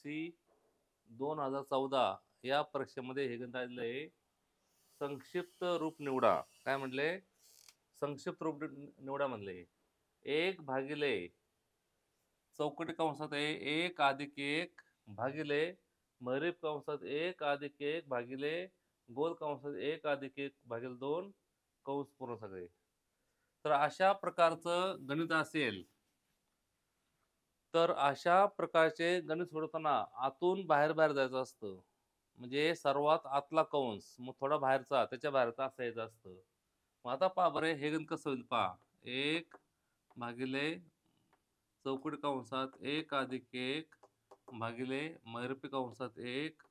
SSLC 2014 या परीक्षेमध्ये हे गणित आलेलं आहे. संक्षिप्त रूप निवडा. काय म्हणले? संक्षिप्त रूप निवडा म्हणले. 1 भागिले चौकटी कंसात आहे 1 अधिक 1 भागिले मरीप कंसात 1 अधिक 1 भागिले गोल कंसात 1 अधिक 1 भागिले 2 कंस पूर्ण सगळे. तर अशा प्रकारचं गणित असेल तर अशा प्रकारचे गणित सोडवताना आतून बाहेर जायचं असतं. म्हणजे सर्वात आतला कंस, मग थोडा बाहेरचा, त्याच्या बाहेरचा असं यायचं असतं. मग आता पहा बरं हे गणित कसं होईल पहा. 1 भागिले चौकटी कंसात 1 अधिक 1 भागिले महिरपी कंसात 1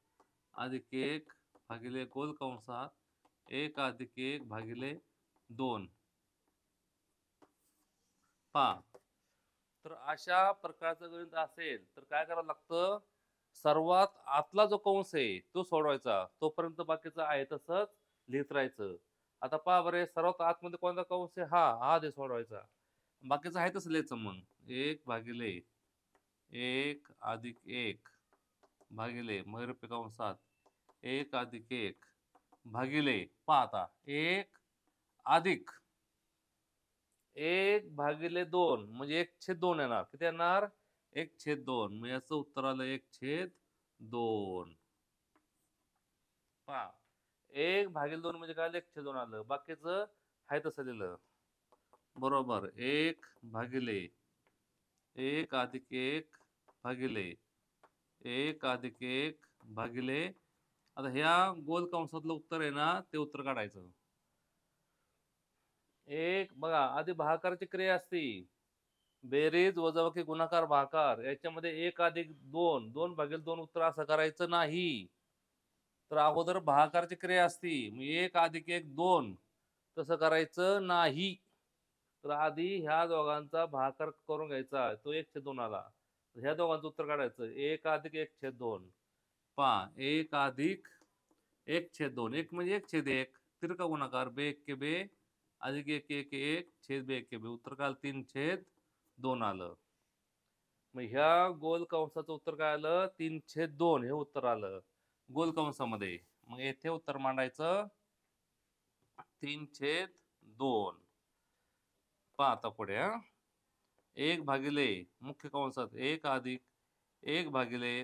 अधिक 1 भागिले गोल कंसात 1 अधिक 1 भागिले 2 पहा. तर अशा प्रकारचं गणित असेल तर काय करावं लागतं? सर्वात आतला जो कंस आहे तो सोडवायचा, तोपर्यंत बाकीचं आहे तसंच लिहित राहायचं. आता पहा बरे सर्वात आतमध्ये कोणता कंस आहे? हा दे सोडवायचा, बाकीचं आहे तसं लिहायचं. मग 1 भागिले 1 अधिक 1 भागिले महिरपी कंसात 1 अधिक 1 भागिले पहा आता 1 अधिक 1 भागिले 2 म्हणजे 1/2 येणार. किती येणार? 1/2. मग याचं उत्तर आलं 1/2. पहा 1 भागिले 2 म्हणजे काय? 1/2 आलं. बाकीचं आहे तसं लिहिलं. बरोबर 1 भागिले 1 अधिक 1 भागिले 1 अधिक 1 भागिले आता ह्या गोल कंसातलं उत्तर आहे ना ते उत्तर काढायचं. एक बघा आधी भागाकाराची क्रिया असती. बेरीज वजाबाकी गुणाकार भागाकार याच्यामध्ये 1 अधिक 2 2 भागिले 2 उत्तर असं करायचं नाही. तर अगोदर भागाकाराची क्रिया असती. मग 1 अधिक 1 2 तसं करायचं नाही. तर आधी ह्या दोघांचा भागाकार करून घ्यायचा, तो 1/2 आला. ह्या दोघांचं उत्तर काढायचं 1 अधिक 1/2. पहा 1 अधिक 1/2 1 म्हणजे 1/1 तिरका गुणाकार बे 1 के बे अधिक 1 1 1 छेद बे 1 के बे उत्तर काय 3/2 आलं. मग ह्या गोल कंसाचं उत्तर काय आलं? 3/2 हे उत्तर आलं गोल कंसामध्ये. मग येथे उत्तर मांडायचं 3/2. पहा आता पुढे 1 भागिले मुख्य कंसात 1 अधिक 1 भागिले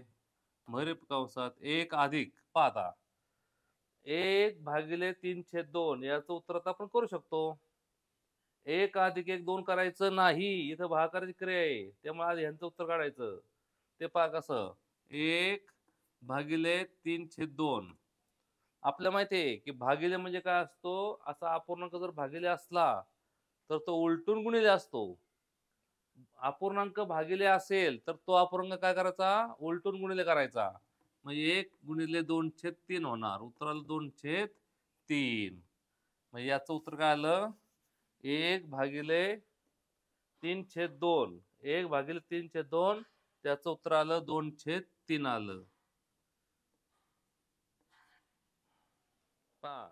महिरपी कंसात 1 अधिक पहा आता 1 भागिले 3/2 याचं उत्तर आता आपण करू शकतो. 1 अधिक 1 2 करायचं नाही, इथं भागाकाराची क्रिया आहे, त्यामुळे आधी ह्यांचं उत्तर काढायचं. ते पहा कसं 1 भागिले 3/2. आपल्याला माहिती आहे की भागिले म्हणजे काय असतो, असा अपूर्णांक जर भागिले असला तर तो उलटून गुणिले असतो. अपूर्णांक भागिले असेल तर तो अपूर्णांक काय करायचा? उलटून गुणिले करायचा. म्हणजे 1 गुणिले 2/3 होणार. उत्तर आलं 2/3. म्हणजे याचं उत्तर काय आलं? 1 भागिले 3/2. 1 भागिले 3/2 त्याचं उत्तर आलं 2/3 आलं. पहा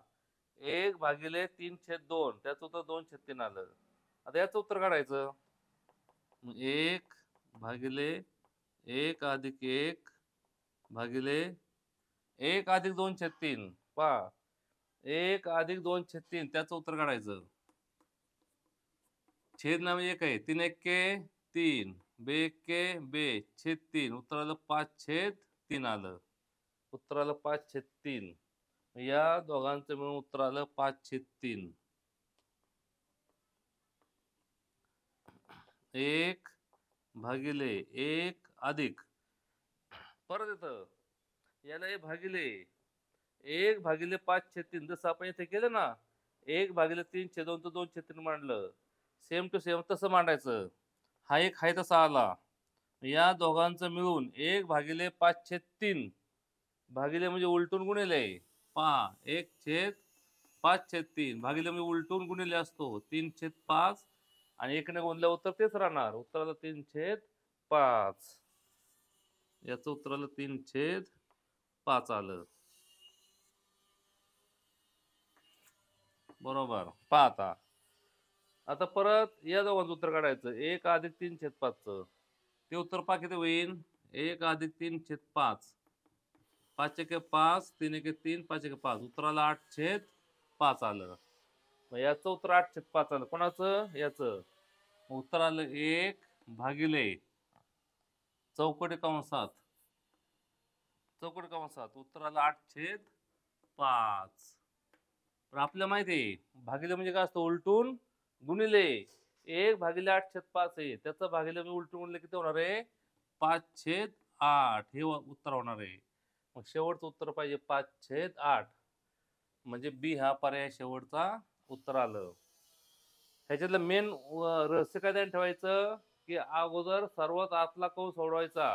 1 भागिले 3/2 त्याचं उत्तर 2/3 आलं. आता याचं उत्तर काढायचं. 1 भागिले 1 अधिक 1 भागिले 1 अधिक 2/3. पहा 1 अधिक 2/3 त्याचं उत्तर काढायचं. छेद ना म्हणजे 1 आहे 3 1 3 बे 1 बे छेद 3 उत्तर आलं 5/3 आलं. उत्तर आलं 5/3. या दोघांचं मिळून उत्तर आलं 5/3. 1 भागिले 1 अधिक परत येतं याला हे भागिले 1 भागिले 5/3 जसं आपण इथे केलं ना 1 भागिले 3/2 तर 2/3 मांडलं. सेम टू सेम तसं मांडायचं. हा एक आहे तसा आला. या दोघांचं मिळून 1 भागिले 5/3 भागिले म्हणजे उलटून गुणिले. पहा 1/5/3 भागिले म्हणजे उलटून गुणिले असतो 3/5 आणि 1 ने गुणल्यावर उत्तर तेच राहणार. उत्तर आलं 3/5. याचं उत्तर आलं 3/5 आलं. बरोबर. पहा आता परत या दोघांचं उत्तर काढायचं 1 अधिक 3/5चं. ते उत्तर पहा किती होईल? 1 अधिक 3/5. 5 एके 5, 3 एके 3, 5 एके 5. उत्तराला 8/5 आलं. मग याचं उत्तर 8/5 आलं. कोणाचं? याचं. उत्तर आलं 1 भागिले चौकोटी कंसात उत्तर आलं 8/5. तर आपल्याला माहिती आहे भागिले म्हणजे काय असतं? उलटून गुणिले. 1 भागिले 8/5 आहे. त्याचं भागिले मी उलटून गुणिले किती होणार आहे? 5/8 हे उत्तर होणार आहे. मग शेवटचं उत्तर पाहिजे 5/8. म्हणजे बी हा पर्याय शेवटचा उत्तर आलं. ह्याच्यातलं मेन रहस्य काय ध्यान ठेवायचं की अगोदर सर्वात आतला कंस सोडवायचा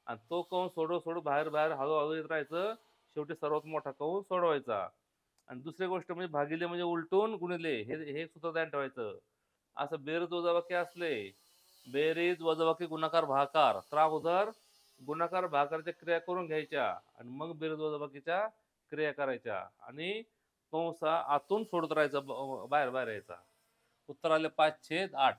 आणि तो कंस सोडू बाहेर हळूहळू येत राहायचं. शेवटी सर्वात मोठा कंस सोडवायचा. आणि दुसरी गोष्ट म्हणजे भागिले म्हणजे उलटून गुणिले हे सुद्धा ध्यान ठेवायचं. असं बेरीज वजाबाकी असले, बेरीज वजाबाकी गुणाकार भागाकार, तर अगोदर गुणाकार भागाकारच्या क्रिया करून घ्यायच्या आणि मग बेरीज वजाबाकीच्या क्रिया करायच्या आणि कंस आतून सोडत राहायचा, बाहेर यायचा. उत्तर आले 5/8.